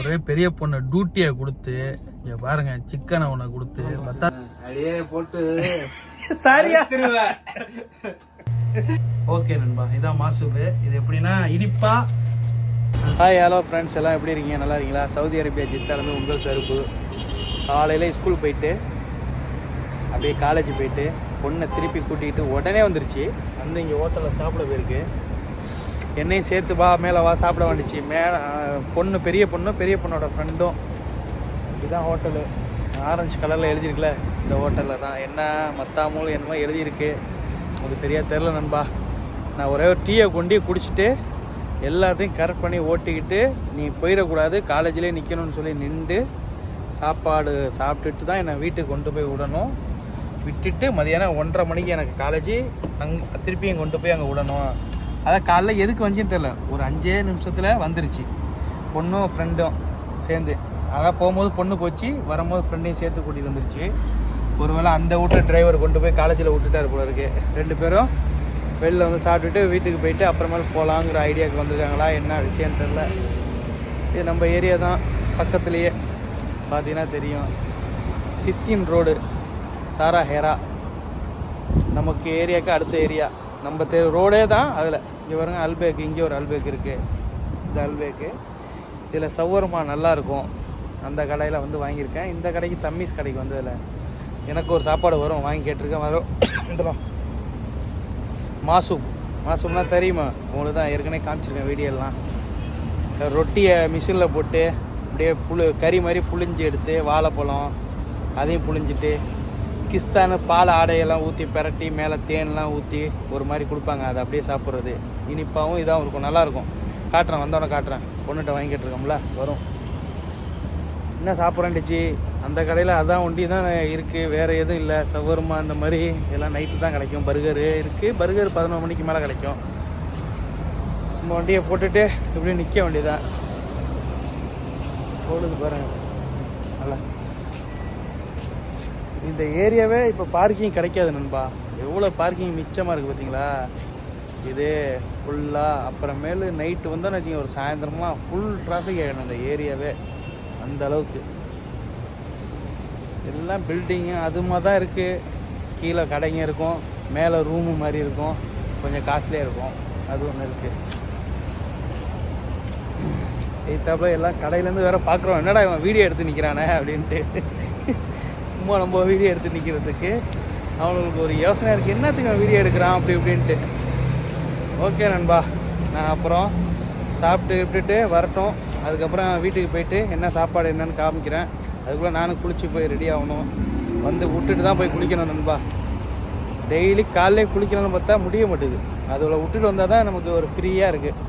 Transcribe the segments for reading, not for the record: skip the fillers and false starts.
ஒரே பெரிய பொண்ணு டியூட்டியை கொடுத்து இங்க பாருங்க சிக்கனை ஒன்று கொடுத்து அப்படியே போட்டு சாரியா ஓகே நண்பா இதான் மாசுப்பு. இது எப்படின்னா இனிப்பா. ஹாய் ஹலோ ஃப்ரெண்ட்ஸ், எல்லாம் எப்படி இருக்கீங்க? நல்லா இருக்கீங்களா? சவுதி அரேபியா ஜித்தாலேருந்து உங்கள் சருப்பு. காலையில் ஸ்கூல் போயிட்டு அப்படியே காலேஜ் போயிட்டு பொண்ணை திருப்பி கூட்டிகிட்டு உடனே வந்துருச்சு. வந்து இங்கே ஹோட்டலில் சாப்பிட போயிருக்கு. என்னையும் சேர்த்து வா மேலே வா சாப்பிட வந்துச்சு. பொண்ணு பெரிய பொண்ணோட ஃப்ரெண்டும். இதுதான் ஹோட்டலு. ஆரஞ்சு கலரில் எழுதியிருக்குல்ல, இந்த ஹோட்டலில் தான். என்ன மத்தாமூல் என்னமோ எழுதியிருக்கு, உங்களுக்கு சரியாக தெரில நண்பா. நான் ஒரே ஒரு டீயை கொண்டு குடிச்சிட்டு எல்லாத்தையும் கரெக்ட் பண்ணி ஓட்டிக்கிட்டு நீ போயிடக்கூடாது, காலேஜ்லேயே நிற்கணும்னு சொல்லி நின்று சாப்பாடு சாப்பிட்டுட்டு தான் என்னை வீட்டுக்கு கொண்டு போய் விடணும். விட்டுட்டு மதியானம் 1:30 மணிக்கு எனக்கு காலேஜ் திருப்பியும் கொண்டு போய் அங்கே விடணும். அதான் காலைல எதுக்கு வந்துச்சுன்னு தெரில, ஒரு 5 நிமிஷத்தில் வந்துருச்சு பொண்ணும் ஃப்ரெண்டும் சேர்ந்து. அதான் போகும்போது பொண்ணு போச்சு, வரும்போது ஃப்ரெண்டையும் சேர்த்து கூட்டிகிட்டு வந்துருச்சு. ஒருவேளை அந்த வீட்டு டிரைவர் கொண்டு போய் காலேஜில் விட்டுட்டார் போல இருக்கு. 2 பேரும் வெளில வந்து சாப்பிட்டுட்டு வீட்டுக்கு போயிட்டு அப்புறமேல போகலாங்கிற ஐடியாவுக்கு வந்திருக்காங்களா, என்ன விஷயம் தெரில. இது நம்ம ஏரியா தான், பக்கத்துலேயே பார்த்தீங்கன்னா தெரியும். சித்தின் ரோடு சாரா ஹேரா நமக்கு ஏரியாவுக்கு அடுத்த ஏரியா. நம்ம ரோடே தான். அதில் இங்கே பாருங்க அல்பேக்கு, இங்கே ஒரு அல்பேக் இருக்குது. இந்த அல்பேக்கு இதில் சவ்வரமா நல்லாயிருக்கும். அந்த கடையில் வந்து வாங்கியிருக்கேன். இந்த கடைக்கு தம்மீஸ் கடைக்கு வந்து அதில் எனக்கு ஒரு சாப்பாடு வரும், வாங்கி கேட்டிருக்கேன். வரும் இதெல்லாம் மாசூப்னா தெரியுமா உங்களுக்கு தான், ஏற்கனவே காமிச்சிருக்கேன் வீடியோலாம். ரொட்டியை மிஷினில் போட்டு அப்படியே கறி மாதிரி புளிஞ்சு எடுத்து, வாழைப்பழம் அதையும் புளிஞ்சிட்டு கிஸ்தானு பால் ஆடையெல்லாம் ஊற்றி பெரட்டி மேலே தேன்லாம் ஊற்றி ஒரு மாதிரி கொடுப்பாங்க. அதை அப்படியே சாப்பிட்றது இனிப்பாகவும் இதாகவும் இருக்கும், நல்லாயிருக்கும். காட்டுறேன், வந்தோடனே காட்டுறேன். பொண்ணுகிட்ட வாங்கிட்டு இருக்கோம்ல, வரும். என்ன சாப்பிட்றேன்டுச்சு அந்த கடையில், அதான் ஒண்டி தான் இருக்குது, வேறு எதுவும் இல்லை. சவர்மா இந்த மாதிரி எல்லாம் நைட்டு தான் கிடைக்கும். பர்கரு இருக்குது, பர்கர் 11 மணிக்கு மேலே கிடைக்கும். நம்ம வண்டியை போட்டுட்டு இப்படி நிற்க வேண்டியதான். போடுது பாருங்க நல்லா. இந்த ஏரியாவே இப்போ பார்க்கிங் கிடைக்காது நண்பா. எவ்வளோ பார்க்கிங் மிச்சமாக இருக்குது பார்த்தீங்களா. இது ஃபுல்லாக அப்புறமேலு நைட்டு வந்தோன்னு வச்சுங்க, ஒரு சாயந்தரமாக ஃபுல் டிராஃபிக் ஆகிடும் இந்த ஏரியாவே. அந்த அளவுக்கு எல்லாம் பில்டிங்கு அது மாதிரி தான் இருக்குது. கீழே கடைங்க இருக்கும், மேலே ரூமு மாதிரி இருக்கும், கொஞ்சம் காஸ்ட்லியாக இருக்கும். அது ஒன்று இருக்குது. எய்த்தாப்புல எல்லாம் கடையிலேருந்து வேறு பார்க்குறோம், என்னடா இவன் வீடியோ எடுத்து நிற்கிறானே அப்படின்ட்டு. சும்மா நம்ம வீடியோ எடுத்து நிற்கிறதுக்கு அவங்களுக்கு ஒரு யோசனை இருக்குது, என்னத்துக்கு அவன் வீடியோ எடுக்கிறான் அப்படி இப்படின்ட்டு. ஓகே நண்பா, நான் அப்புறம் சாப்பிட்டு விட்டுட்டு வரட்டும். அதுக்கப்புறம் வீட்டுக்கு போயிட்டு என்ன சாப்பாடு என்னன்னு காமிக்கிறேன். அதுக்குள்ளே நானும் குளிச்சு போய் ரெடி ஆகணும். வந்து விட்டுட்டு தான் போய் குளிக்கணும் நண்பா. டெய்லி காலையிலே குளிக்கணும்னு பார்த்தா முடிய மாட்டேது. அதில் விட்டுட்டு வந்தால் தான் நமக்கு ஒரு ஃப்ரீயாக இருக்குது.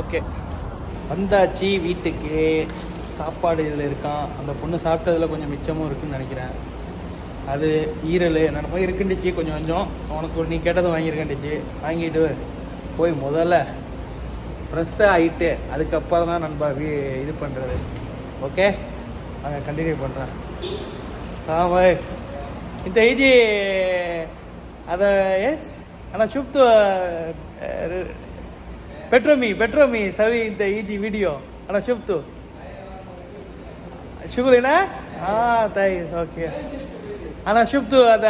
ஓகே, வந்தாச்சு வீட்டுக்கு. சாப்பாடு இதில் இருக்கான். அந்த பொண்ணு சாப்பிட்டதில் கொஞ்சம் மிச்சமும் இருக்குதுன்னு நினைக்கிறேன். அது ஈரல் என்னென்ன போய் இருக்குண்டுச்சு, கொஞ்சம் கொஞ்சம் உனக்கு நீ கேட்டதும் வாங்கியிருக்கேன்டுச்சு. வாங்கிட்டு போய் முதல்ல ஃப்ரெஷ்ஷாக ஆகிட்டு அதுக்கப்புறம் தான் நண்பா இது பண்ணுறது. ஓகே, நாங்கள் கண்டினியூ பண்ணுறேன். பாய் இந்த ஐஜி அதை எஸ் ஆனால் சுப்து பெட்ரோமி சவி இந்த ஈஜி வீடியோ ஆனால் சுப்து ಶುಗಲಿನಾ ತಾಯಿ ಓಕೆ ಅಣ್ಣ ಶುಭ್ತು ಅದ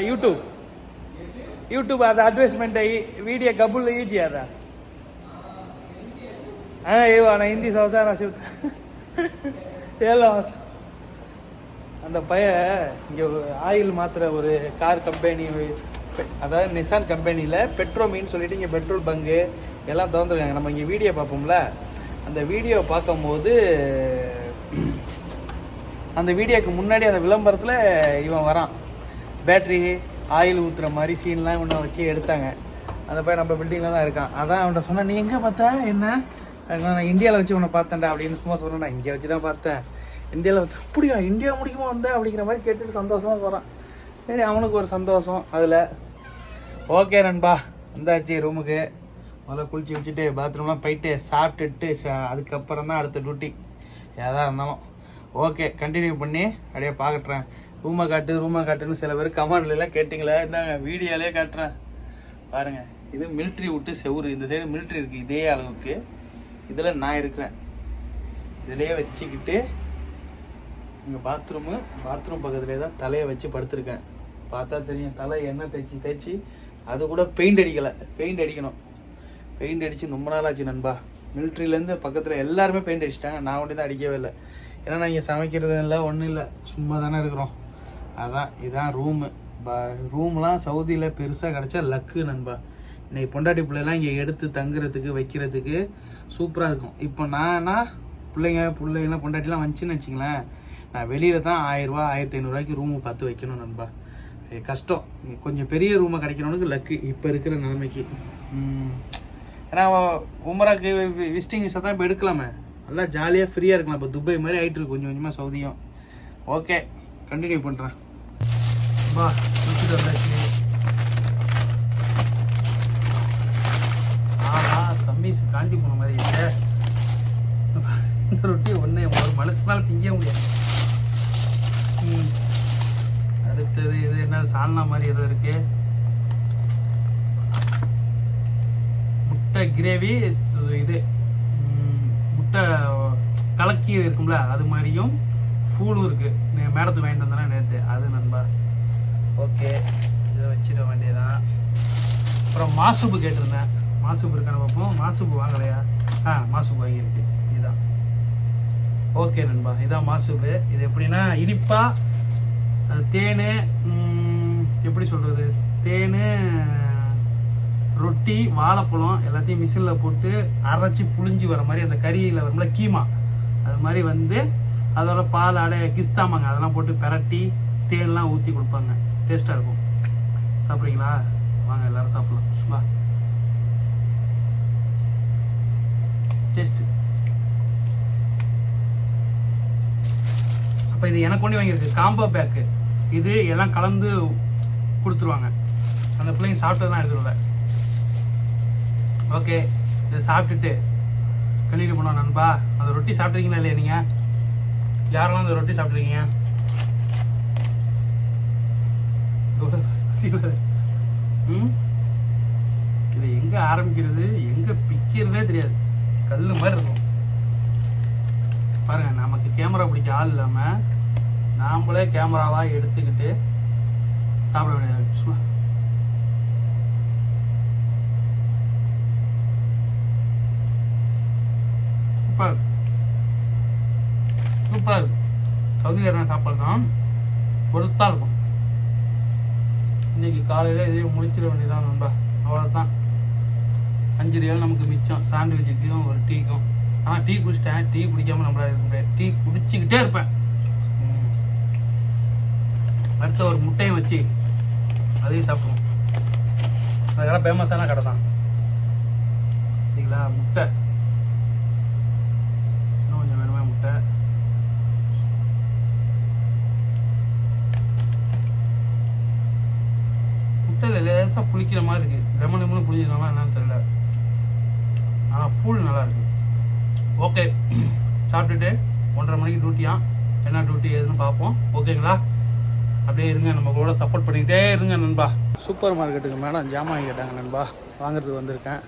ಯೂಟ್ಯೂಬ್ ಅದ ಅಡ್ವರ್ಟೈಸ್ಮೆಂಟ್ ವಿಡಿಯೋ ಗಬುಲ್ ಈಜಿ ಅದ ಅಣ್ಣ ಇವ ಅಣ್ಣ ಹಿಂದಿ ಸಂಸಾರ ಶುಭ್ತು ಎಲ್ಲ அந்த பையன் இங்கே ஆயில் மாத்திர ஒரு கார் கம்பெனி, அதாவது நிசான் கம்பெனியில் பெட்ரோமின்னு சொல்லிட்டு இங்கே பெட்ரோல் பங்கு எல்லாம் திறந்துருக்காங்க. நம்ம இங்கே வீடியோ பார்ப்போம்ல, அந்த வீடியோ பார்க்கும்போது அந்த வீடியோக்கு முன்னாடி அந்த விளம்பரத்தில் இவன் வரான், பேட்ரி ஆயில் ஊற்றுற மாதிரி சீன்லாம் இவனை வச்சு எடுத்தாங்க. அந்த பையன் நம்ம பில்டிங்கில் தான் இருக்கான். அதான் அவன்கிட்ட சொன்னேன், நீ எங்கே பார்த்தா என்ன, நான் இந்தியாவில் வச்சு உன்னை பார்த்தேன்டா அப்படின்னு சும்மா சொன்னேன். இங்கே வச்சு தான் பார்த்தேன், இந்தியாவில் வச்சு. அப்படியா, இந்தியா முடிக்குமா வந்தேன் அப்படிங்கிற மாதிரி கேட்டுட்டு சந்தோஷமாக போகிறான். சரி, அவனுக்கு ஒரு சந்தோஷம் அதில். ஓகே நண்பா, வந்தாச்சு ரூமுக்கு. முதல்ல குளிச்சு வச்சுட்டு பாத்ரூம்லாம் போயிட்டு சாப்பிட்டுட்டு அதுக்கப்புறம் தான் அடுத்த டியூட்டி எதாக இருந்தாலும். ஓகே, கண்டினியூ பண்ணி அப்படியே பார்க்குறேன். ரூமை காட்டுன்னு சில பேர் கமெண்ட்லாம் கேட்டிங்களே, இந்தாங்க வீடியோலே காட்டுறேன் பாருங்கள். இது மிலிட்ரி விட்டு செவுரு, இந்த சைடு மிலிட்ரி இருக்குது இதே அளவுக்கு. இதில் நான் இருக்கிறேன். இதிலே வச்சுக்கிட்டு இங்கே பாத்ரூம் பக்கத்துலேயே தான் தலையை வச்சு படுத்திருக்கேன். பார்த்தா தெரியும் தலை எண்ணெய் தேய்ச்சி அது கூட பெயிண்ட் அடிக்கலை. பெயிண்ட் அடிக்கணும். பெயிண்ட் அடித்து ரொம்ப நாள் ஆச்சு நண்பா. மிலிட்ரியிலேருந்து பக்கத்தில் எல்லாருமே பெயிண்ட் அடிச்சிட்டாங்க. நான் ஒன்றே தான் அடிக்கவே இல்லை. ஏன்னா நான் இங்கே சமைக்கிறது இல்லை, ஒன்றும் இல்லை, சும்மா தானே இருக்கிறோம். அதான் இதுதான் ரூமு. ரூம்லாம் சவுதியில் பெருசாக கிடச்சா லக்கு நண்பா. இன்னைக்கு பொண்டாட்டி பிள்ளைலாம் இங்கே எடுத்து தங்குறதுக்கு வைக்கிறதுக்கு சூப்பராக இருக்கும். இப்போ நான் பிள்ளைங்கலாம் பொண்டாட்டிலாம் வந்துச்சுன்னு வச்சிங்களேன், நான் வெளியில் தான் 1000 1500 ரூமு பார்த்து வைக்கணும் நண்பா. கஷ்டம். கொஞ்சம் பெரிய ரூமை கிடைக்கிறவனுக்கு லக்கு இப்போ இருக்கிற நிலைமைக்கு. ஏன்னா உமராக்கு விசிட்டிங் விசா தான் இப்போ எடுக்கலாமே, நல்லா ஜாலியாக ஃப்ரீயாக இருக்கலாம். இப்போ துபாய் மாதிரி ஆகிட்டு இருக்கு கொஞ்சம் கொஞ்சமாக சவுதியும். ஓகே, கண்டினியூ பண்ணுறேன். பா குளிச்சுட்டு வந்தாச்சு. தம்பீஸ் காஞ்சி போன மாதிரி இல்லை. இந்த ரொட்டி ஒன்று ஒரு மனுஷனால திங்க முடியாது. அடுத்தது இது என்ன சால்னா மாதிரி ஏதோ இருக்கு. முட்டை கிரேவி, இது முட்டை கலக்கி இருக்கும்ல அது மாதிரியும் ஃபூலும் இருக்கு. மேடத்துக்கு வாங்கிட்டு வந்தேன்னா நேற்று அது நண்பா. ஓகே, இதை வச்சிட வேண்டியதான். அப்புறம் மாசூப்பு கேட்டிருந்தேன். மாசூப்பு இருக்கான பார்ப்போம். மாசூப்பு வாங்கலையா? மாசூப்பு வாங்கியிருக்கு. இதுதான். ஓகே நண்பா, இதான் மாசூப்பு. இது எப்படின்னா இனிப்பா தேன், எப்படி சொல்கிறது, தேன், ரொட்டி, வாழைப்பழம் எல்லாத்தையும் மிஷினில் போட்டு அரைச்சி புளிஞ்சு வர மாதிரி அந்த கறியில் வரும்ல கீமா, அது மாதிரி வந்து அதோட பால் அடை கிஸ்தாமாங்க அதெல்லாம் போட்டு பெரட்டி தேன்லாம் ஊற்றி கொடுப்பாங்க. டேஸ்ட்டாக இருக்கும். சாப்பிட்றீங்களா? வாங்க எல்லாரும் சாப்பிடலாம். வா, டேஸ்ட்டு. அப்போ இது எனக்கு ஒன்று வாங்கியிருக்கு, காம்போ பேக்கு. இது எல்லாம் கலந்து கொடுத்துருவாங்க. அந்த பிள்ளைங்க சாப்பிட்டு தான் எடுத்துருவேன். ஓகே, இதை சாப்பிட்டுட்டு கண்டினியூ பண்ணுவோம் நண்பா. அந்த ரொட்டி சாப்பிட்றீங்களா இல்லையா? நீங்கள் யாரெல்லாம் அந்த ரொட்டி சாப்பிட்றீங்க? இது எங்கே ஆரம்பிக்கிறது எங்கே பிக்கிறதே தெரியாது. கல் மாதிரி இருக்கும் பாருங்க. நமக்கு கேமரா பிடிக்க ஆள் இல்லாமல் நாமளே கேமராவாக எடுத்துக்கிட்டு சாப்பிட வேண்டியது. சும்மா சூப்பர் சூப்பராக இருக்கு. சவுதி அரேபியா சாப்பாடு தான் பொறுத்தா இருக்கும். இன்னைக்கு காலையில் இதையும் முடிச்சிட வேண்டியதான் நண்பா. அவ்வளோதான். 5 ரியால் நமக்கு மிச்சம். சாண்ட்விச்சுக்கும் ஒரு டீக்கும். ஆனால் டீ குடிச்சிட்டேன். டீ குடிக்காமல் நம்மளால இருக்க முடியாது. டீ குடிச்சிக்கிட்டே இருப்பேன். அடுத்த ஒரு முட்டையும் வச்சு அதையும் சாப்பிடுவோம். அதெல்லாம் ஃபேமஸான கடை தான். சரிங்களா? முட்டை இன்னும் கொஞ்சம் வேணுமே முட்டை. முட்டையில் லேசாக புளிக்கிற மாதிரி இருக்குது. லெமன் புளிஞ்சிருக்காமா என்னன்னு தெரியல. ஆனால் ஃபுல் நல்லா இருக்கு. ஓகே, சாப்பிட்டுட்டு 1:30 மணிக்கு டியூட்டியா, என்ன டியூட்டி ஏதுன்னு பார்ப்போம். ஓகேங்களா? அப்படியே இருங்க, நம்ம கூட சப்போர்ட் பண்ணிக்கிட்டே இருங்க நண்பா. சூப்பர் மார்க்கெட்டுக்கு மேடம் ஜாமான் கேட்டாங்க நண்பா, வாங்குறதுக்கு வந்திருக்கேன்.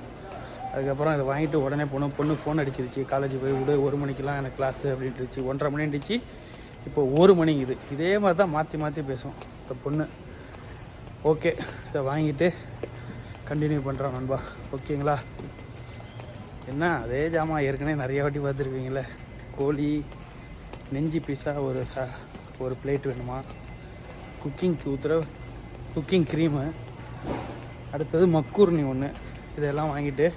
அதுக்கப்புறம் இதை வாங்கிட்டு உடனே பொண்ணு ஃபோன் அடிச்சிருச்சு. காலேஜ் போய் விடு, 1 மணிக்கெலாம் எனக்கு கிளாஸு அப்படின்ட்டுருச்சு. 1:30 மணி இருந்துச்சு, இப்போ 1 மணிக்குது. இதே மாதிரி தான் மாற்றி பேசும் இந்த பொண்ணு. ஓகே, இதை வாங்கிட்டு கண்டினியூ பண்ணுறோம் நண்பா. ஓகேங்களா? என்ன அதே ஜாமான் ஏற்கனவே நிறைய வாட்டி பார்த்துருப்பீங்களே. கோழி நெஞ்சு பீஸா ஒரு பிளேட் வேணுமா, குக்கிங்க்கு ஊற்றுற குக்கிங் க்ரீமு, அடுத்தது மக்கூர்னி ஒன்று. இதெல்லாம் வாங்கிட்டு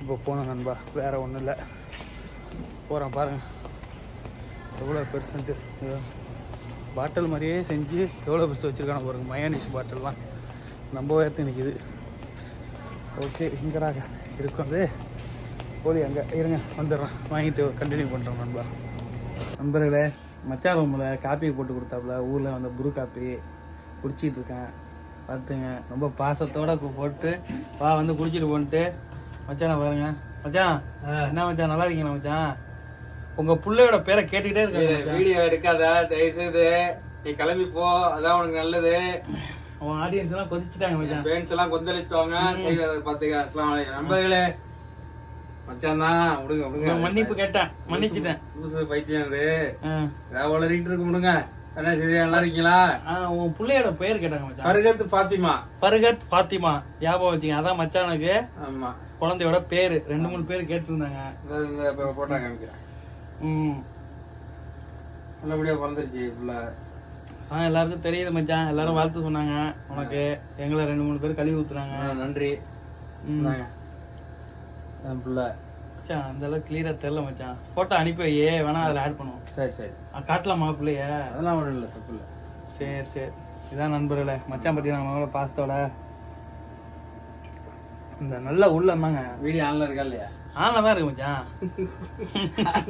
இப்போ போனோம் நண்பா. வேறு ஒன்றும் இல்லை, போகிறோம். பாருங்கள் எவ்வளோ பெர்சன்ட்டு பாட்டில் மாதிரியே செஞ்சு எவ்வளோ பெருசு வச்சுருக்கான பாருங்க. மயோனிஸ் பாட்டில்லாம் நம்ம உயரத்து நிற்கிது. ஓகே, இங்கடாக இருக்கும் அது கோழி. அங்கே இருங்க, வந்துடுறேன். வாங்கிட்டு கண்டினியூ பண்ணுறோம் நண்பா. நண்பர்களே, மச்சான் ரூமில் காப்பி போட்டு கொடுத்தாப்புல, ஊரில் வந்து புரு காப்பி குடிச்சிட்டு இருக்கேன். பார்த்துங்க, ரொம்ப பாசத்தோடு போட்டு வா வந்து குடிச்சிட்டு போன்ட்டு. மச்சான பாருங்க. மச்சான் என்ன மச்சான், நல்லா இருக்கீங்களா மச்சான்? உங்கள் பிள்ளையோட பேரை கேட்டுக்கிட்டே இருக்கேன். வீடியோ எடுக்காத தயவுசெய்து, நீ கிளம்பி போ, அதான் உனக்கு நல்லது. அவன் ஆடியன்ஸ் எல்லாம் கொதிச்சுட்டாங்க மச்சான். பேன்ஸ் எல்லாம் கொந்தளிச்சுவாங்க. பார்த்துக்க. அஸ்ஸலாமு அலைக்கும் நண்பர்களே. மச்சான் தான் விடுங்க விடுங்க. மன்னிப்பு கேட்டேன், மன்னிச்சிட்டேன். புதுசு பைத்தியம் அது. வளரிட்டு இருக்கு விடுங்க. என்ன செய்ய, நல்லா இருக்கீங்களா? உன் பிள்ளையோட பெயர் கேட்டாங்க மச்சான். ஃபர்கத் ஃபாத்திமா. ஃபர்கத் ஃபாத்திமா ஞாபகம் வச்சுங்க. அதான் மச்சானுக்கு ஆமா குழந்தையோட பேரு. 2-3 பேர் கேட்டிருந்தாங்க. இந்த போட்டா காமிக்கிறேன். நல்லபடியா பிறந்துருச்சு புள்ள. எல்லாருக்கும் தெரியுது மச்சான். எல்லாரும் வாழ்த்து சொன்னாங்க உனக்கு. எங்களை 2-3 பேர் கழுவி ஊத்துறாங்க. நன்றி. புள்ள மச்சான் அந்த அளவுக்கு கிளியரா தெரியல மச்சான். போட்டோ அனுப்பி வையே, வேணா அதில் ஆட் பண்ணுவோம். சரி சரி காட்டலாமா பிள்ளைய? அதெல்லாம் ஒன்றும் இல்லை, தப்பு இல்லை. சரி சரி. இதான் நண்பர்களே மச்சான் பத்தி நம்ம பாசத்தோட இந்த நல்ல உள்ளமாங்க. வீடியோ ஆன்ல இருக்கா இல்லையா? ஆன்ல தான் இருக்கு மச்சான்.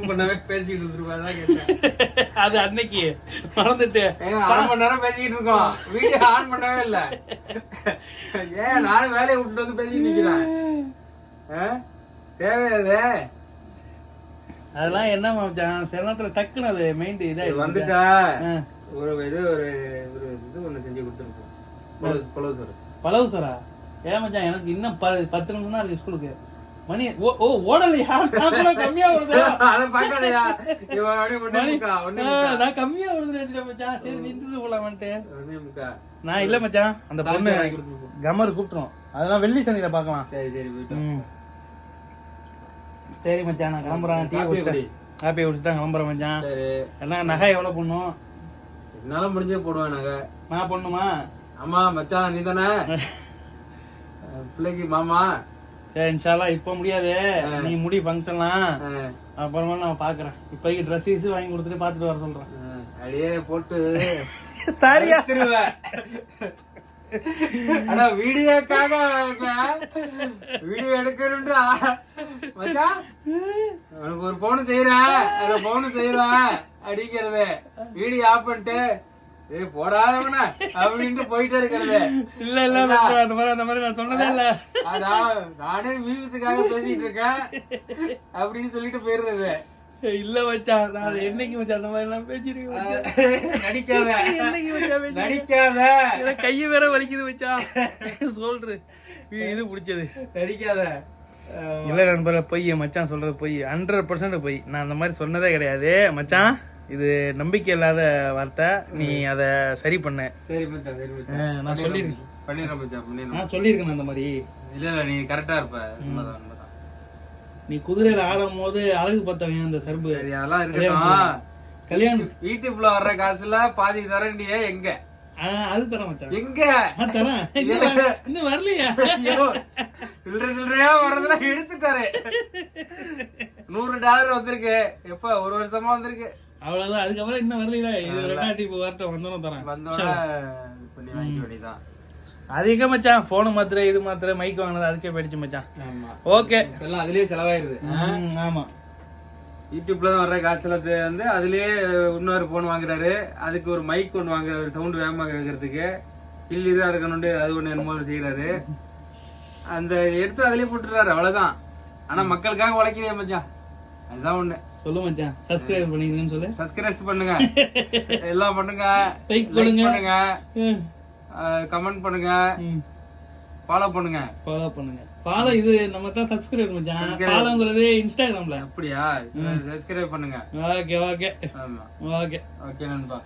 பண்ணவே பேசிக்கிட்டு இருந்திருப்பாரு கேட்டேன். அது அன்னைக்கு மறந்துட்டு 1/2 மணி நேரம் பேசிக்கிட்டு இருக்கோம், வீடியோ ஆன் பண்ணவே இல்லை. ஏன் நானும் வேலையை விட்டுட்டு வந்து பேசிட்டு நிக்கிறேன்? தேவையாது அதெல்லாம் என்ன மச்சான், சில நேரத்துல டக்குன்னு அது மெயின் இதாகி வந்துட்டா ஒரு இது ஒண்ணு செஞ்சு கொடுத்துருப்போம். பலவு சாரா? ஏன் மச்சான் எனக்கு இன்னும் 10 நிமிஷம் தான் இருக்கு ஸ்கூலுக்கு. மணி ஓடலையா? கம்மியா வருது. அத பாக்காதயா, நான் கம்மியா வருது நினைச்சிட்டேன் மச்சான். சரி நின்றுட்டு போலாமன்ட்டு. நான் இல்ல மச்சான், அந்த பொண்ணு கமர் கூப்பிட்டுரும். அதெல்லாம் வெள்ளி சனியில பாக்கலாம். சரி சரி சரி மச்சான், நான் கிளம்புறேன். டீ குடிச்சு தான் கிளம்புறேன் மச்சான். என்ன நகை எவ்வளவு போடணும்? என்னால முடிஞ்சே போடுவேன் நகை. நான் போடணுமா? ஆமா மச்சான், நீ தானே பிள்ளைக்கு மாமா. சரி இன்ஷால்லா. இப்ப முடியாது, நீ முடி ஃபங்க்ஷன்லாம் அப்புறமா நான் பாக்குறேன். இப்போதைக்கு ட்ரெஸ் வாங்கி கொடுத்துட்டு பாத்துட்டு வர சொல்றேன். அப்படியே போட்டு சாரியா ஆனா வீடியோக்காக வீடியோ எடுக்கணும்னு மச்சான் உனக்கு ஒரு போன் செய்யறேன் அடிக்கிறது. வீடியோ ஆஃப் பண்ணிட்டு போடாதவன அப்படின்ட்டு போயிட்டே இருக்கிறது. இல்ல இல்ல அந்த மாதிரி நான் சொன்னதே இல்ல. அதான் நானே வியூஸுக்காக பேசிட்டு இருக்கேன் அப்படின்னு சொல்லிட்டு போயிடுறது. இல்ல மச்சான், நான் என்னைக்கு மச்சான் அந்த மாதிரி எல்லாம் பேசிருக்கேன். நடிக்காத கைய வேற வலிக்குது மச்சான். சொல்ற இது பிடிச்சது. நடிக்காத. இல்ல நண்பர், பொய் மச்சான் சொல்றது பொய், 100% பொய். நான் அந்த மாதிரி சொன்னதே கிடையாது மச்சான். இது நம்பிக்கை இல்லாத வார்த்தை. நீ அத சரி பண்ண. சரி மச்சான், சரி மச்சான். நான் சொல்லிருக்கேன். பண்ணிடுறேன் மச்சான். நான் சொல்லிருக்கேன் அந்த மாதிரி. இல்ல நீ கரெக்டா இருப்ப. நீ குதிரையில ஆடும் போது அழகு பார்த்தவன் அந்த சர்பு. சரி அதெல்லாம் இருக்கட்டும். கல்யாணம் யூடியூப்ல வர்ற காசுல பாதி தரண்டியே எங்க? அது தர மச்சான். எங்க தரேன், இன்னும் வரலையா? சில்லறையா வர்றதுல எடுத்துட்டாரு. $100 வந்திருக்கு. எப்ப? ஒரு வருஷமா வந்திருக்கு. அவ்வளவுதான். அதுக்கப்புறம் இன்னும் வரல. இது ரெண்டாட்டி இப்போ வரட்டும், வந்தோம் தரேன். பண்ணி வாங்கிக்க வேண்டியதான். அது எங்க மச்சான், போனு மாத்திரை இது மாத்திரை மைக் வாங்கினது அதுக்கே போயிடுச்சு மச்சான். ஓகே, எல்லாம் அதுலயே செலவாயிருது. ஆமா, யூடியூப்ல வர்ற காசுல வந்து அதுலயே இன்னொரு போன் வாங்குறாரு. அதுக்கு ஒரு மைக் ஒன்று வாங்குறாரு, சவுண்ட் வேகமா கேட்கறதுக்கு. இல்லா இருக்கணும்னு அது ஒண்ணு என்னமோ செய்யறாரு. அந்த எடுத்து அதுலயே போட்டுறாரு, அவ்வளவுதான். ஆனா மக்களுக்காக உழைக்கிறே மச்சான், அதுதான் ஒண்ணு. சொல்லு மச்சான், சப்ஸ்கிரைப் பண்ணிருக்கேன்னு சொல்லு. சப்ஸ்கிரைப் பண்ணுங்க, எல்லாம் பண்ணுங்க, லைக் பண்ணுங்க, கமெண்ட் பண்ணுங்க, ஃபாலோ பண்ணுங்க. ஃபாலோ இது நம்ம தான் சப்ஸ்கிரைப் மச்சான். ஃபாலோங்கிறது இன்ஸ்டாகிராம்ல. அப்படியா? சப்ஸ்கிரைப் பண்ணுங்க. Okay okay. ஆமா ஓகே ஓகே நண்பா.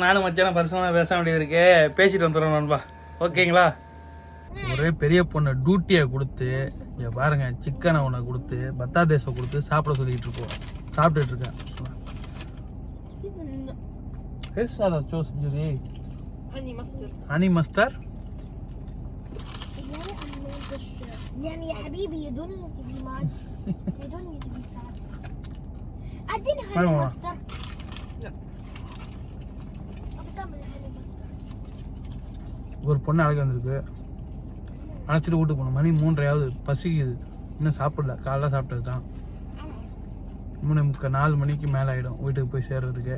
நானும் மச்சான பர்சனலா பேச வேண்டியது இருக்கு, பேசிட்டு வந்துடுறோம் நண்பா. ஓகேங்களா? ஒரே பெரிய பொண்ணை டியூட்டியை கொடுத்து இங்க பாருங்க, சிக்கனை ஒன்று கொடுத்து பத்தாதேசம் கொடுத்து சாப்பிட சொல்லிட்டு இருக்கோம். சாப்பிட்டுட்டு இருக்கேன். Honey mustard. يعني يا حبيبي you don't need to be mad. You don't need to be sad. اديني honey mustard. بتعمل honey mustard. ஒரு பொண்ணு அழகு வந்திருக்கு, அழைச்சிட்டு வீட்டுக்கு போகணும். மணி 3:30 பசிக்குது, இன்னும் சாப்பிடல. காலைல சாப்பிட்டது தான். 3:45 4 மணிக்கு மேலே ஆகிடும் வீட்டுக்கு போய் சேர்றதுக்கு.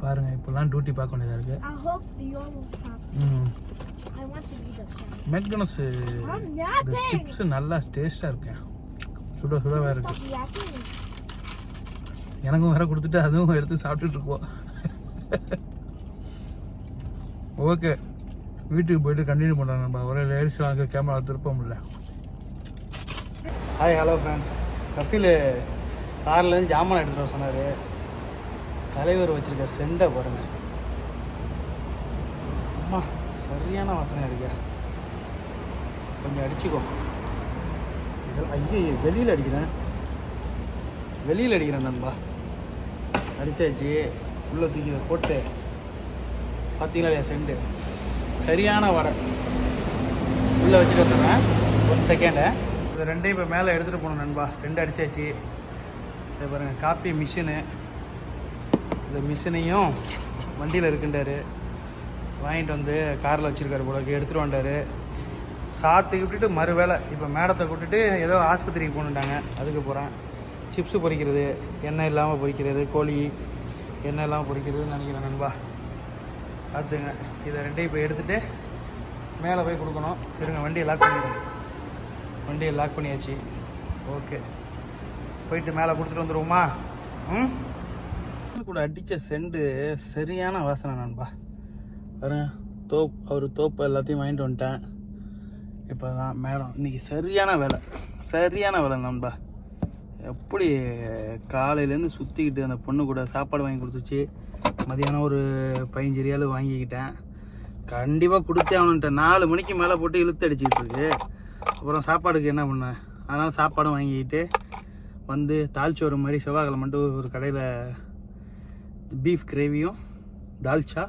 பாருங்க, இப்போலாம் டியூட்டி பார்க்க வேண்டியதாக இருக்கு. I hope you all will have. I want to be the fan. McDonald's chips நல்லா டேஸ்டாக இருக்கு, சுட சுட வேற இருக்கு. எனக்கும் வேற கொடுத்துட்டு அதுவும் எடுத்து சாப்பிட்டுட்டு இருக்கோம். ஓகே, வீட்டுக்கு போயிட்டு கண்டினியூ பண்ணுறேன். நம்ம ஒரே லேடிஸ்லாம் கேமரா திருப்ப முடியல. Hi hello friends. கஃபீல் கார்லேருந்து ஜாமான் எடுத்துகிட்டு வர சொன்னார். தலைவர் வச்சுருக்க செண்டை பாருங்க. அம்மா சரியான வாசனையாக இருக்கா. கொஞ்சம் அடிச்சுக்கோ. இதெல்லாம் ஐயோ வெளியில் அடிக்கிறேன் நண்பா. அடித்தாச்சு. உள்ளே தூக்கி போட்டு பார்த்தீங்களா இல்லையா செண்டு சரியான வடை. உள்ளே வச்சுட்டு வந்துடுறேன் 1 செகண்டு. இது ரெண்டையும் இப்போ மேலே எடுத்துகிட்டு போகணும் நண்பா. செண்டு அடித்தாச்சு. இதை பாருங்கள் காப்பி மிஷினு. இந்த மிஷினையும் வண்டியில் இருக்குண்டாரு. வாங்கிட்டு வந்து காரில் வச்சுருக்காரு போல எடுத்துகிட்டு வந்தார். சாப்பிட்டு விட்டுட்டு மறு வேலை இப்போ மேடத்தை கூப்பிட்டுட்டு ஏதோ ஆஸ்பத்திரிக்கு போகணுட்டாங்க. அதுக்கு போகிறேன். சிப்ஸு பொரிக்கிறது, எண்ணெய் இல்லாமல் பொரிக்கிறது, கோழி எண்ணெய் இல்லாமல் பொரிக்கிறதுன்னு நினைக்கிறேன் நண்பா. பார்த்துங்க. இதை ரெண்டையும் இப்போ எடுத்துகிட்டு மேலே போய் கொடுக்கணும். இருங்க வண்டியை லாக் பண்ணியாச்சு. ஓகே போயிட்டு மேலே கொடுத்துட்டு வந்துடுவோமா? கூட அடித்த செண்டு சரியான வாசனை நண்பா. பாருங்க அவர் தோப்பு எல்லாத்தையும் வாங்கிட்டு வந்துட்டேன். இப்போ தான் மேடம் இன்றைக்கி சரியான வேலை நண்பா. எப்படி காலையிலேருந்து சுற்றிக்கிட்டு அந்த பொண்ணு கூட சாப்பாடு வாங்கி கொடுத்துச்சு. மதியானம் ஒரு 15 ரியால் வாங்கிக்கிட்டேன். கண்டிப்பாக கொடுத்தே அவனுன்ட்ட 4 மணிக்கு மேலே போட்டு இழுத்து அடிச்சுக்கிட்டு இருக்கு. அப்புறம் சாப்பாடுக்கு என்ன பண்ணேன், அதனால் சாப்பாடும் வாங்கிக்கிட்டு வந்து தால்ச்சோறு மாதிரி செவ்வாய்க்கிழமை மட்டும் ஒரு கடையில் பீஃப் கிரேவியும் தால்ச்சா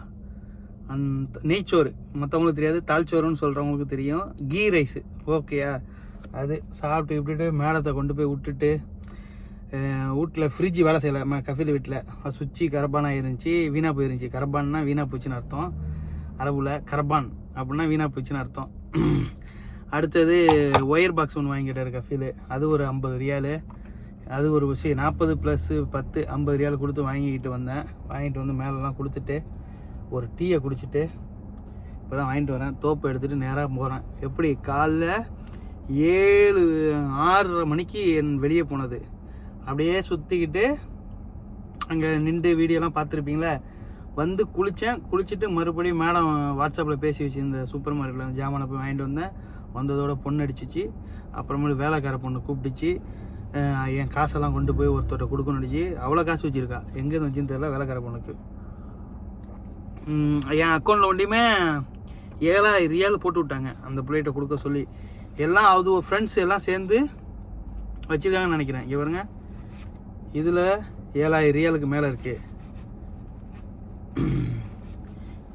நெய்ச்சோறு, மற்றவங்களுக்கு தெரியாது, தால்ச்சோறுன்னு சொல்கிறவங்களுக்கு தெரியும், கீ ரைஸு. ஓகேயா, அது சாப்பிட்டு விட்டுட்டு மேடத்தை கொண்டு போய் விட்டுட்டு வீட்டில் ஃப்ரிட்ஜ் வேலை செய்யலை. கஃபீல் வீட்டில் சுவிட்சு கரபானாக இருந்துச்சு, வீணாக போயிருந்துச்சு. கரபான்னா வீணாக போச்சுன்னு அர்த்தம். அரபுல கரபான் அப்படின்னா வீணாக போச்சுன்னு அர்த்தம். அடுத்தது ஒயர் பாக்ஸ் ஒன்று வாங்கிட்டார் கஃபீல். அது ஒரு 50 ரியாலு. அது ஒரு 40 + 10 50 ரியால் கொடுத்து வாங்கிட்டு வந்து மேலெலாம் கொடுத்துட்டு ஒரு டீயை குடிச்சிட்டு இப்போ தான் வாங்கிட்டு வரேன். தோப்பு எடுத்துகிட்டு நேராக போகிறேன். எப்படி காலைல 6:30 மணிக்கு வெளியே போனது. அப்படியே சுற்றிக்கிட்டு அங்கே நின்று வீடியோலாம் பார்த்துருப்பீங்களே. வந்து குளிச்சுட்டு மறுபடியும் மேடம் வாட்ஸ்அப்பில் பேசி வச்சுருந்த சூப்பர் மார்க்கெட்டில் அந்த ஜாமானை போய் வாங்கிட்டு வந்தேன். வந்ததோட பொண்ணு அடிச்சிச்சு. அப்புறமேட்டு வேலைக்கார பொண்ணு கூப்பிட்டுச்சு. என் காசெல்லாம் கொண்டு போய் ஒருத்தர்கிட்ட கொடுக்கணுச்சு. அவ்வளோ காசு வச்சுருக்கா, எங்கேருந்து வச்சுன்னு தெரியல வேலைக்கார பொண்ணுக்கு. என் அக்கௌண்ட்டில் ஒண்டியுமே 7,000 ரியால் போட்டு விட்டாங்க அந்த பிள்ளைகிட்ட கொடுக்க சொல்லி. எல்லாம் அது ஃப்ரெண்ட்ஸ் எல்லாம் சேர்ந்து வச்சுருக்காங்கன்னு நினைக்கிறேன். இங்கே பாருங்க, இதில் 7,000 ரியாலுக்கு மேலே இருக்குது.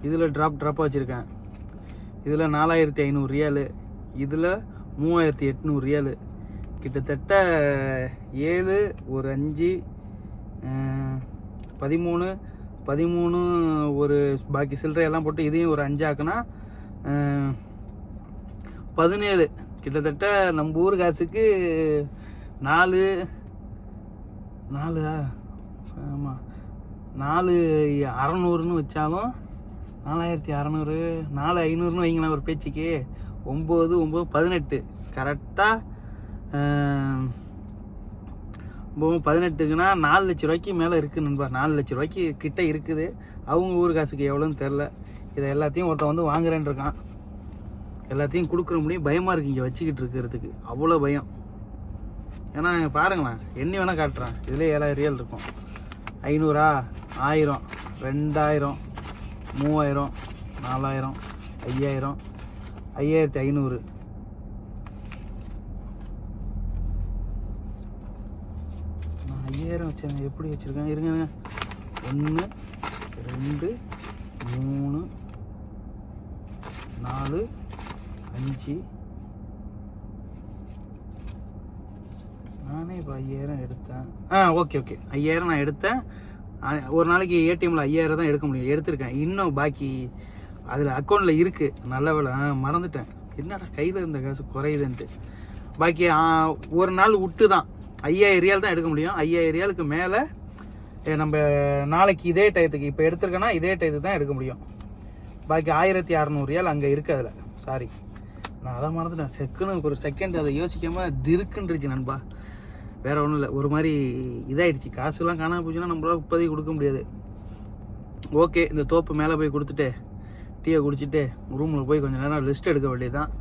இதில் ட்ராப்பாக வச்சுருக்கேன். இதில் 4,500 ரியாலு. இதில் 3,800 ரியாலு. கிட்டத்தட்ட 7 ஒரு 5 13 ஒரு பாக்கி சில்லறையெல்லாம் போட்டு இதையும் ஒரு 5 ஆக்குனா 17. கிட்டத்தட்ட நம்ம ஊர் காசுக்கு 4 ஆமாம் 4,600ன்னு வச்சாலும் 4,600 4,500ன்னு வைங்களேன் ஒரு பேச்சுக்கு. 9 18 கரெக்டாக 18க்குன்னா 4 லட்ச ரூபாய்க்கு மேலே இருக்குது நண்பா. 4 லட்ச ரூபாய்க்கு கிட்ட இருக்குது. அவங்க ஊர் காசுக்கு எவ்வளோன்னு தெரில. இதை எல்லாத்தையும் ஒருத்தன் வந்து வாங்குறேன்னு இருக்கான். எல்லாத்தையும் கொடுக்குற முடியும். பயமாக இருக்குது இங்கே வச்சுக்கிட்டு இருக்கிறதுக்கு. அவ்வளோ பயம். ஏன்னா பாருங்களேன், எண்ணி வேணால் காட்டுறேன். இதில் 7,000 ரியால் இருக்கும். 500, 1000, 2000, 3000, 4000, 5000, 5,500. நான் 5000 வச்சேன். எப்படி வச்சுருக்கேன் இருங்க. 1 2 3 4 5. நானே இப்போ 5000 எடுத்தேன். ஓகே 5000 நான் எடுத்தேன். ஒரு நாளைக்கு ஏடிஎம்மில் 5000 தான் எடுக்க முடியும். எடுத்திருக்கேன். இன்னும் பாக்கி அதில் அக்கௌண்ட்டில் இருக்குது. நல்ல வேலை மறந்துட்டேன். என்னடா கையில் இருந்த காசு குறையுதுன்ட்டு. பாக்கி ஒரு நாள் விட்டு தான் 5,000 ரியால் தான் எடுக்க முடியும். 5,000 ரியாலுக்கு மேலே நம்ம நாளைக்கு இதே டயத்துக்கு இப்போ எடுத்துருக்கேன்னா இதே டயத்துக்கு தான் எடுக்க முடியும். பாக்கி 1,600 ரியால் அங்கே இருக்குது. அதில் சாரி நான் அதை மறந்துட்டேன். செக்குன்னு ஒரு செகண்ட் அதை யோசிக்காமல் திருக்குன்றுச்சு நண்பா. வேறு ஒன்றும் இல்லை, ஒரு மாதிரி இதாகிடுச்சு. காசுலாம் காணாமல் போச்சுன்னா நம்மளால் இப்போதைக்கு கொடுக்க முடியாது. ஓகே, இந்த தோப்பு மேலே போய் கொடுத்துட்டு டீயை குடிச்சிட்டு ரூமில் போய் கொஞ்சம் நேரம் ரெஸ்ட் எடுக்க வேண்டியது தான்.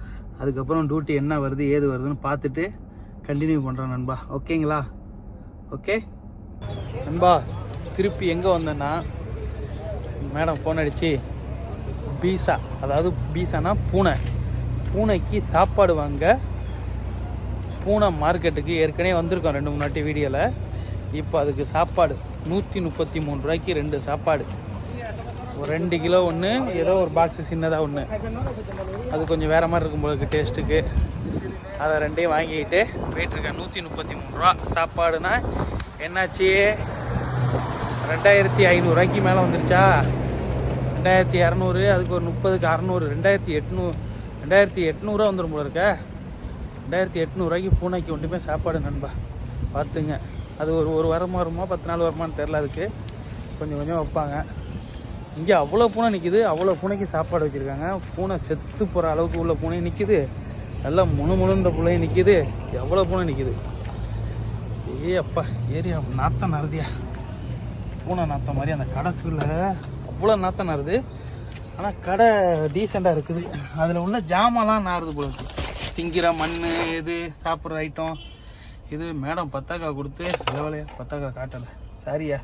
அதுக்கப்புறம் டியூட்டி என்ன வருது ஏது வருதுன்னு பார்த்துட்டு கண்டினியூ பண்ணுறோம் நண்பா. ஓகேங்களா? ஓகே நண்பா, திருப்பி எங்கே வந்தேன்னா மேடம் ஃபோன் அடித்து பீஸா, அதாவது பீஸானா பூனைக்கு சாப்பாடு வாங்க பூனை மார்க்கெட்டுக்கு ஏற்கனவே வந்திருக்கோம் 2-3 நாட்டி வீடியோவில். இப்போ அதுக்கு சாப்பாடு 133 ரூபாய்க்கு 2 சாப்பாடு, ஒரு 2 கிலோ ஒன்று, ஏதோ ஒரு பாக்ஸு சின்னதாக ஒன்று, அது கொஞ்சம் வேறு மாதிரி இருக்கும் போல டேஸ்ட்டுக்கு. அதை 2ஐயும் வாங்கிக்கிட்டு போயிட்டுருக்கேன். 133 ரூபா சாப்பாடுனா என்னாச்சு, 2500 ரூபாய்க்கு மேலே வந்துருச்சா. 2200, அதுக்கு ஒரு 30க்கு 600, 2800 வந்துடும் போல இருக்க. 2800 ரூபாய்க்கு பூனைக்கு ஒன்றுமே சாப்பாடு நண்பா, பார்த்துங்க. அது ஒரு வாரமாக வருமா 10 நாள் வருமானு தெரில, அதுக்கு கொஞ்சம் வைப்பாங்க. இங்கே அவ்வளோ பூனை நிற்கிது, அவ்வளோ பூனைக்கு சாப்பாடு வச்சுருக்காங்க. பூனை செத்து போகிற அளவுக்கு உள்ள பூனையும் நிற்கிது, நல்லா முணுமுணுந்த பூனையும் நிற்கிது, எவ்வளோ பூனை நிற்கிது. அப்பா ஏரியா நாத்தம் நறுதியா, பூனை நாத்தம் மாதிரி அந்த கடைக்குள்ளே அவ்வளோ நாத்தம் நறுது. ஆனால் கடை டீசெண்டாக இருக்குது, அதில் உள்ள ஜாமான்லாம் நாறுது போல இருக்குது. திங்கிற மண், இது சாப்பிட்ற ஐட்டம். இது மேடம் பத்தாக்கா கொடுத்து லெவலையா, பத்தாக்கா காட்டலை, சாரியா.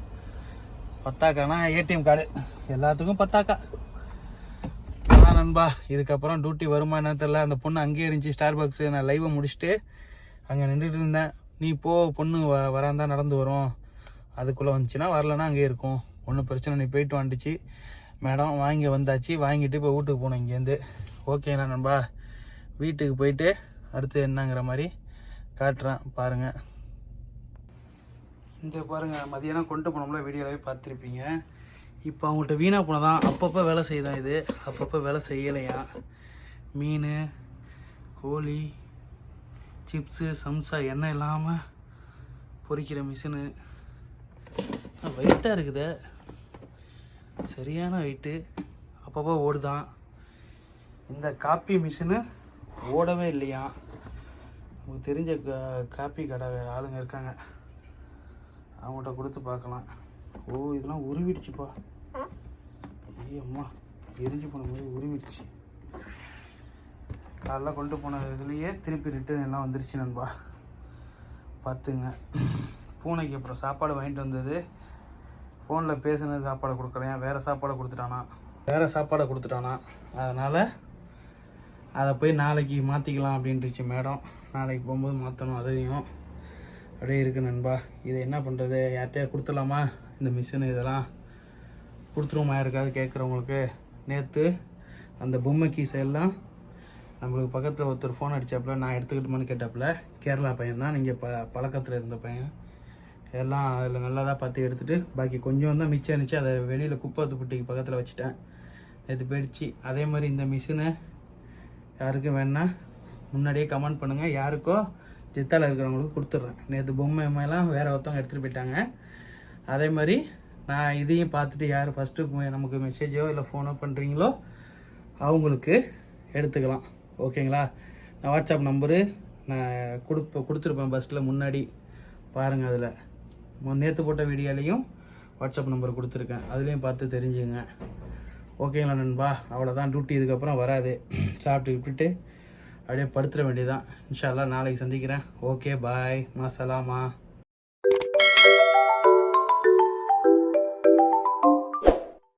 பத்தாக்கானா ஏடிஎம் கார்டு, எல்லாத்துக்கும் பத்தாக்கா. ஆனால் நண்பா, இதுக்கப்புறம் டியூட்டி வருமா என்னன்னு தெரில. அந்த பொண்ணு அங்கேயே இருந்துச்சு ஸ்டார் பாக்ஸு. நான் லைவை முடிச்சுட்டு அங்கே நின்றுட்டு இருந்தேன். நீ போ, பொண்ணு வராந்தா நடந்து வரும், அதுக்குள்ளே வந்துச்சுன்னா வரலன்னா அங்கேயே இருக்கும், ஒன்றும் பிரச்சனை, நீ போயிட்டு வந்துச்சு. மேடம் வாங்கி வந்தாச்சு, வாங்கிட்டு இப்போ வீட்டுக்கு போகணும் இங்கேருந்து. ஓகேண்ணா நண்பா, வீட்டுக்கு போயிட்டு அடுத்து என்னங்கிற மாதிரி காட்டுறேன் பாருங்கள். இந்த பாருங்கள், மதியானம் கொண்டு போனோம்ல, வீடியோவே பார்த்துருப்பீங்க. இப்போ அவங்கள்ட்ட வீணாக போனதான், அப்பப்போ வேலை செய்தான், இது அப்பப்போ வேலை செய்யலையா. மீன், கோழி, சிப்ஸு, சம்சா, எண்ணெய் இல்லாமல் பொரிக்கிற மிஷினு வெயிட்டாக இருக்குது, சரியான வெயிட்டு, அப்பப்போ ஓடுதான். இந்த காப்பி மிஷினு ஓடவே இல்லையா. உங்களுக்கு தெரிஞ்ச காப்பி கடை ஆளுங்க இருக்காங்க, அவங்கள்ட்ட கொடுத்து பார்க்கலாம். ஓ, இதெல்லாம் உருவிடுச்சுப்பா. ஐயம்மா, எரிஞ்சு போன மாதிரி உருவிடுச்சு. காலைல கொண்டு போன இதுலேயே திருப்பி ரிட்டர்ன் எல்லாம் வந்துருச்சு நண்பா, பார்த்துங்க. பூனைக்கு அப்புறம் சாப்பாடு வாங்கிட்டு வந்தது, ஃபோனில் பேசுனது சாப்பாடை கொடுக்கலையா, வேறு சாப்பாடை கொடுத்துட்டானா. அதனால் அதை போய் நாளைக்கு மாற்றிக்கலாம் அப்படின்ட்டுச்சு மேடம். நாளைக்கு போகும்போது மாற்றணும், அதையும் அப்படியே இருக்குது நண்பா. இதை என்ன பண்ணுறது, யார்கிட்டயா கொடுத்துடலாமா இந்த மிஷினு, இதெல்லாம் கொடுத்துருவோமா யாருக்காவது கேட்குறவங்களுக்கு. நேற்று அந்த பொம்மை கீஸ் எல்லாம் நம்மளுக்கு பக்கத்தில் ஒருத்தர் ஃபோன் அடித்தாப்புல, நான் எடுத்துக்கிட்டோமான்னு கேட்டாப்புல. கேரளா பையன் தான், நீங்கள் பழக்கத்தில் இருந்த பையன். எல்லாம் அதில் நல்லதாக பார்த்து எடுத்துகிட்டு பாக்கி கொஞ்சம் தான் மிச்சம் இருந்துச்சு, அதை வெளியில் குப்பை தொட்டிக்கு பக்கத்தில் வச்சுட்டேன். நேற்று போயிடுச்சு. அதே மாதிரி இந்த மிஷினை யாருக்கும் வேணா முன்னாடியே கமெண்ட் பண்ணுங்கள், யாருக்கோ ஜித்தாவில் இருக்கிறவங்களுக்கு கொடுத்துட்றேன். நேற்று பொம்மையெல்லாம் வேறு ஒருத்தவங்க எடுத்துகிட்டு போயிட்டாங்க. அதே மாதிரி நான் இதையும் பார்த்துட்டு யார் ஃபஸ்ட்டு நமக்கு மெசேஜோ இல்லை ஃபோனோ பண்ணுறீங்களோ அவங்களுக்கு எடுத்துக்கலாம். ஓகேங்களா? நான் வாட்ஸ்அப் நம்பரு நான் கொடுத்துருப்பேன் பஸ்ஸில் முன்னாடி பாருங்கள். அதில் நேற்று போட்ட வீடியோலையும் வாட்ஸ்அப் நம்பர் கொடுத்துருக்கேன், அதுலேயும் பார்த்து தெரிஞ்சுங்க. ஓகேங்களா நண்பா? அவ்வளோதான், டியூட்டி இதுக்கப்புறம் வராது. சாப்பிட்டு விட்டுட்டு அப்படியே படுத்துட வேண்டியதான். இன்ஷா அல்லாஹ் நாளைக்கு சந்திக்கிறேன். ஓகே, பாய், மாசலாமா.